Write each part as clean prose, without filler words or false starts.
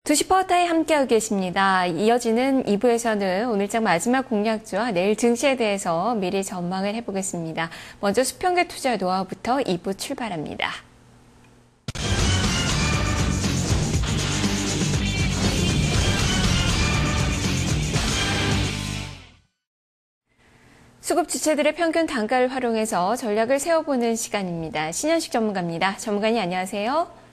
투시 파워타임 함께하고 계십니다. 이어지는 2부에서는 오늘장 마지막 공략주와 내일 증시에 대해서 미리 전망을 해보겠습니다. 먼저 수평계 투자 노하우부터 2부 출발합니다. 수급 주체들의 평균 단가를 활용해서 전략을 세워보는 시간입니다. 신현식 전문가입니다. 전문가님 안녕하세요.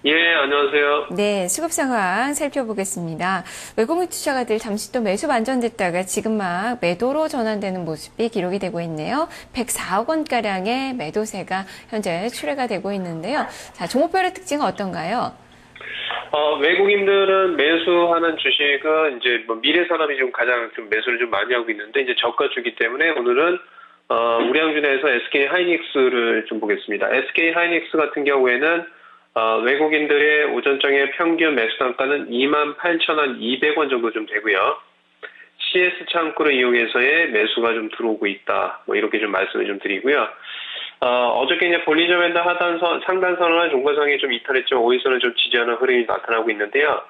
예, 안녕하세요. 네, 수급 상황 살펴보겠습니다. 외국인 투자가들 잠시 또 매수 반전됐다가 지금 막 매도로 전환되는 모습이 기록이 되고 있네요. 104억 원가량의 매도세가 현재 출회가 되고 있는데요. 자, 종목별의 특징은 어떤가요? 외국인들은 매수하는 주식은 이제 미래산업이 좀 가장 좀 매수를 좀 많이 하고 있는데 이제 저가주기 때문에 오늘은 우량주에서 SK 하이닉스를 좀 보겠습니다. SK 하이닉스 같은 경우에는 외국인들의 오전장의 평균 매수 단가는 28,200원 정도 좀 되고요. CS 창구를 이용해서의 매수가 좀 들어오고 있다. 이렇게 좀 말씀을 좀 드리고요. 어저께 이제 볼리저 밴드 상단선을 종가상에 좀 이탈했죠. 5일선을 좀 지지하는 흐름이 나타나고 있는데요.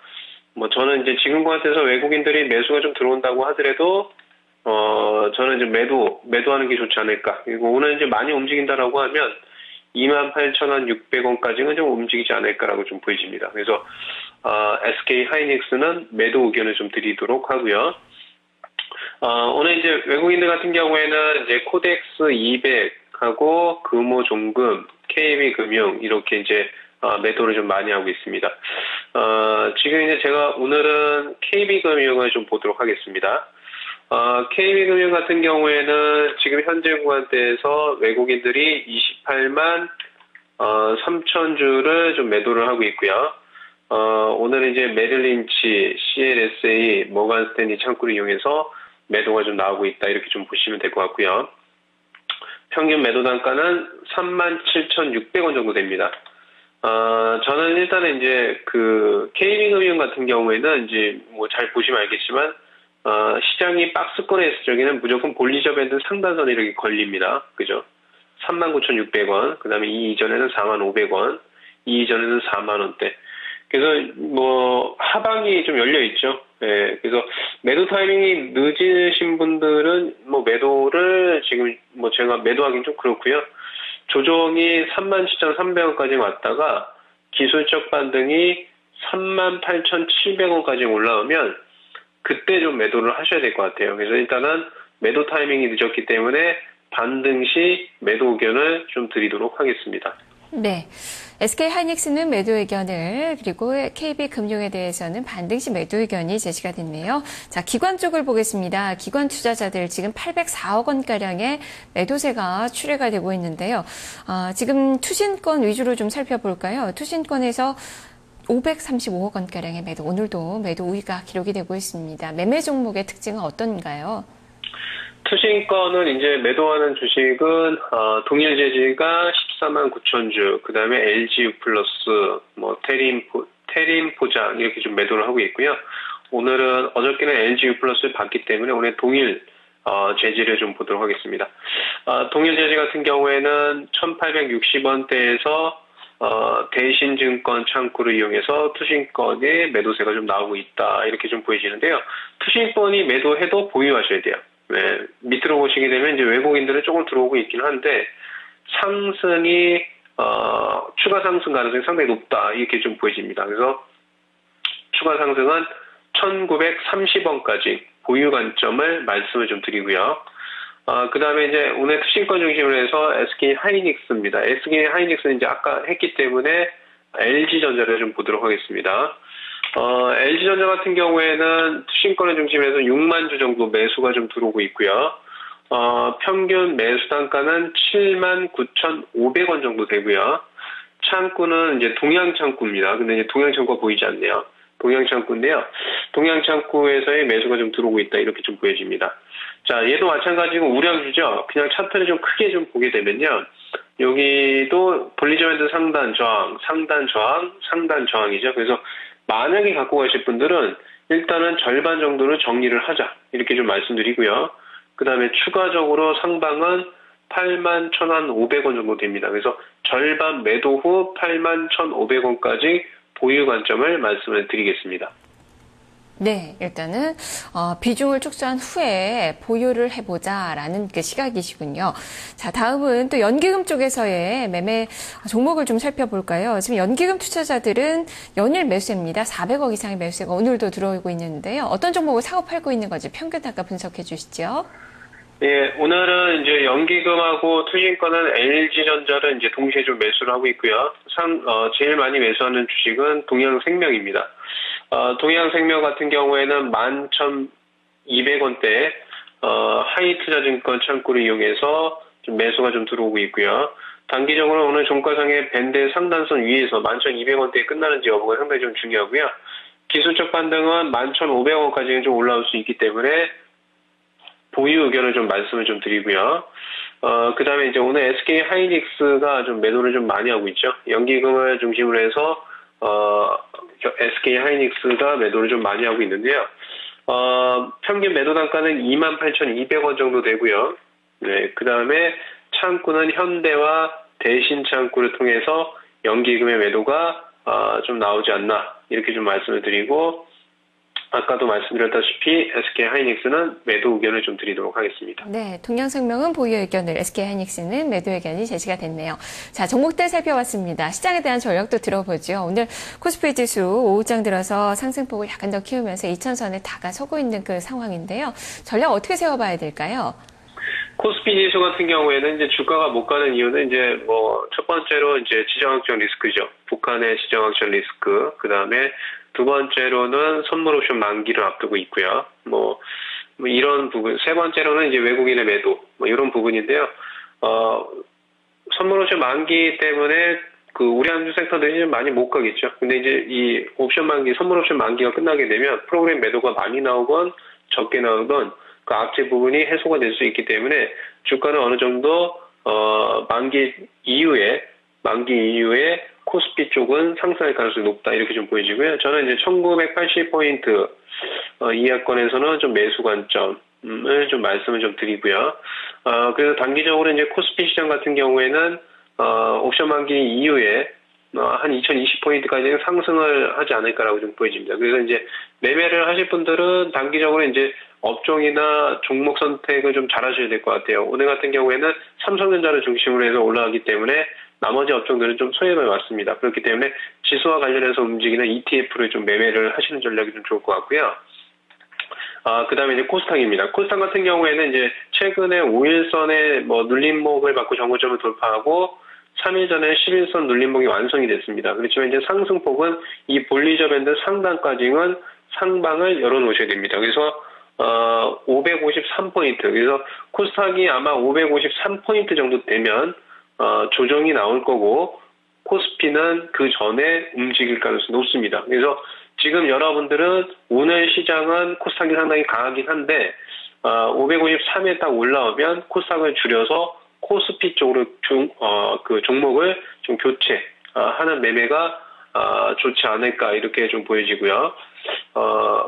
저는 이제 지금 같아서 외국인들이 매수가 좀 들어온다고 하더라도, 저는 이제 매도하는 게 좋지 않을까. 그리고 오늘 이제 많이 움직인다라고 하면 28,600원까지는 좀 움직이지 않을까라고 좀 보여집니다. 그래서, SK 하이닉스는 매도 의견을 좀 드리도록 하고요. 오늘 이제 외국인들 같은 경우에는 이제 코덱스 200하고 금호종금, KB금융 이렇게 이제 매도를 좀 많이 하고 있습니다. 지금 이제 제가 오늘은 KB금융을 좀 보도록 하겠습니다. KB금융 같은 경우에는 지금 현재 구간대에서 외국인들이 28만 3천 주를 좀 매도를 하고 있고요. 오늘은 이제 메릴린치, CLSA, 모간스탠리 창구를 이용해서 매도가 좀 나오고 있다. 이렇게 좀 보시면 될 것 같고요. 평균 매도 단가는 37,600원 정도 됩니다. 저는 일단은 이제 KB금융 같은 경우에는 이제 잘 보시면 알겠지만, 시장이 박스권에 있을 적에는 무조건 볼리저 밴드 상단선에 이렇게 걸립니다. 그죠? 39,600원, 그 다음에 이 이전에는 45,500원, 이 이전에는 4만원대. 그래서 하방이 좀 열려있죠. 예, 그래서 매도 타이밍이 늦으신 분들은 매도를 지금 제가 매도하기는 좀 그렇고요. 조정이 37,300원까지 왔다가 기술적 반등이 38,700원까지 올라오면 그때 좀 매도를 하셔야 될 것 같아요. 그래서 일단은 매도 타이밍이 늦었기 때문에 반등 시 매도 의견을 좀 드리도록 하겠습니다. 네. SK 하이닉스는 매도 의견을, 그리고 KB금융에 대해서는 반등 시 매도 의견이 제시가 됐네요. 자, 기관 쪽을 보겠습니다. 기관 투자자들 지금 804억 원가량의 매도세가 출회가 되고 있는데요. 지금 투신권 위주로 좀 살펴볼까요? 투신권에서 535억 원가량의 매도, 오늘도 매도 우위가 기록이 되고 있습니다. 매매 종목의 특징은 어떤가요? 투신권은 이제 매도하는 주식은 동일재지가 14만 9천 주, 그 다음에 LGU 플러스, 테린 포장 이렇게 좀 매도를 하고 있고요. 오늘은 어저께는 LGU 플러스를 봤기 때문에 오늘 동일 재지를 좀 보도록 하겠습니다. 동일재지 같은 경우에는 1,860원대에서 대신증권 창구를 이용해서 투신권의 매도세가 좀 나오고 있다. 이렇게 좀 보여지는데요. 투신권이 매도해도 보유하셔야 돼요. 네, 밑으로 보시게 되면 이제 외국인들은 조금 들어오고 있긴 한데 상승이 추가 상승 가능성이 상당히 높다. 이렇게 좀 보여집니다. 그래서 추가 상승은 1,930원까지 보유 관점을 말씀을 좀 드리고요. 그 다음에 이제 오늘 투신권 중심으로 해서 SK 하이닉스입니다. SK 하이닉스는 이제 아까 했기 때문에 LG전자를 좀 보도록 하겠습니다. LG전자 같은 경우에는 투신권을 중심으로 해서 6만 주 정도 매수가 좀 들어오고 있고요. 평균 매수 단가는 79,500원 정도 되고요. 창구는 이제 동양창구입니다. 근데 이제 동양창구가 보이지 않네요. 동양창구인데요. 동양창구에서의 매수가 좀 들어오고 있다. 이렇게 좀 보여집니다. 자, 얘도 마찬가지고 우량주죠. 그냥 차트를 좀 크게 좀 보게 되면요. 여기도 볼리저 밴드 상단 저항, 상단 저항, 상단 저항이죠. 그래서 만약에 갖고 가실 분들은 일단은 절반 정도를 정리를 하자. 이렇게 좀 말씀드리고요. 그 다음에 추가적으로 상방은 81,500원 정도 됩니다. 그래서 절반 매도 후 81,500원까지 보유 관점을 말씀을 드리겠습니다. 네, 일단은 비중을 축소한 후에 보유를 해보자라는 그 시각이시군요. 자, 다음은 또 연기금 쪽에서의 매매 종목을 좀 살펴볼까요? 지금 연기금 투자자들은 연일 매수입니다. 400억 이상의 매수가 오늘도 들어오고 있는데요. 어떤 종목을 사고 팔고 있는 건지 평균 단가 분석해 주시죠. 예, 오늘은 이제 연기금하고 투신권은 LG전자를 이제 동시에 좀 매수를 하고 있고요. 제일 많이 매수하는 주식은 동양생명입니다. 동양생명 같은 경우에는 11,200원대 하이투자증권 창구를 이용해서 좀 매수가 좀 들어오고 있고요. 단기적으로 오늘 종가상의 밴드 상단선 위에서 11,200원대에 끝나는지 여부가 상당히 좀 중요하고요. 기술적 반등은 11,500원까지는 좀 올라올 수 있기 때문에 보유 의견을 좀 말씀을 좀 드리고요. 그 다음에 이제 오늘 SK 하이닉스가 좀 매도를 좀 많이 하고 있죠. 연기금을 중심으로 해서 SK 하이닉스가 매도를 좀 많이 하고 있는데요. 평균 매도 단가는 28,200원 정도 되고요. 네, 그 다음에 창구는 현대와 대신 창구를 통해서 연기금의 매도가 좀 나오지 않나 이렇게 좀 말씀을 드리고, 아까도 말씀드렸다시피 SK 하이닉스는 매도 의견을 좀 드리도록 하겠습니다. 네, 동양생명은 보유 의견을, SK 하이닉스는 매도 의견이 제시가 됐네요. 자, 종목들 살펴봤습니다. 시장에 대한 전략도 들어보죠. 오늘 코스피 지수 오후장 들어서 상승폭을 약간 더 키우면서 2,000선에 다가서고 있는 그 상황인데요. 전략 어떻게 세워봐야 될까요? 코스피 지수 같은 경우에는 이제 주가가 못 가는 이유는 이제 첫 번째로 이제 지정학적 리스크죠. 북한의 지정학적 리스크. 그 다음에 두 번째로는 선물 옵션 만기를 앞두고 있고요. 이런 부분. 세 번째로는 이제 외국인의 매도. 이런 부분인데요. 선물 옵션 만기 때문에 우리 한주 섹터들이 좀 많이 못 가겠죠. 근데 이제 이 옵션 만기, 선물 옵션 만기가 끝나게 되면 프로그램 매도가 많이 나오건 적게 나오건 그 악재 부분이 해소가 될 수 있기 때문에 주가는 어느 정도 만기 이후에 코스피 쪽은 상승할 가능성이 높다 이렇게 좀 보여지고요. 저는 이제 1980포인트 이하권에서는 좀 매수 관점을 좀 말씀을 좀 드리고요. 그래서 단기적으로 이제 코스피 시장 같은 경우에는 옵션 만기 이후에 한 2020포인트까지는 상승을 하지 않을까라고 좀 보여집니다. 그래서 이제 매매를 하실 분들은 단기적으로 이제 업종이나 종목 선택을 좀 잘하셔야 될 것 같아요. 오늘 같은 경우에는 삼성전자를 중심으로 해서 올라가기 때문에 나머지 업종들은 좀 소외감이 왔습니다. 그렇기 때문에 지수와 관련해서 움직이는 ETF를 좀 매매를 하시는 전략이 좀 좋을 것 같고요. 그 다음에 이제 코스닥입니다. 코스닥 같은 경우에는 이제 최근에 5일선의 눌림목을 받고 정고점을 돌파하고 3일 전에 11선 눌림목이 완성이 됐습니다. 그렇지만 이제 상승폭은 이 볼리저 밴드 상단까지는 상방을 열어놓으셔야 됩니다. 그래서 553포인트. 그래서 코스닥이 아마 553포인트 정도 되면 조정이 나올 거고 코스피는 그 전에 움직일 가능성이 높습니다. 그래서 지금 여러분들은 오늘 시장은 코스닥이 상당히 강하긴 한데 553에 딱 올라오면 코스닥을 줄여서 코스피 쪽으로 그 종목을 좀 교체하는 매매가 좋지 않을까 이렇게 좀 보여지고요.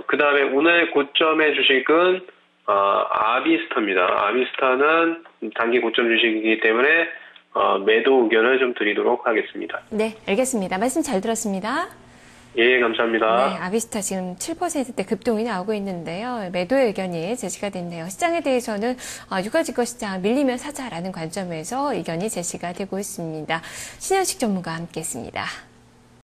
그 다음에 오늘 고점의 주식은 아비스타입니다. 아비스타는 단기 고점 주식이기 때문에 매도 의견을 좀 드리도록 하겠습니다. 네, 알겠습니다. 말씀 잘 들었습니다. 예, 감사합니다. 네, 아비스타 지금 7%대 급등이 나오고 있는데요. 매도의 의견이 제시가 됐네요. 시장에 대해서는 유가지거 시장 밀리면 사자라는 관점에서 의견이 제시가 되고 있습니다. 신현식 전문가와 함께했습니다.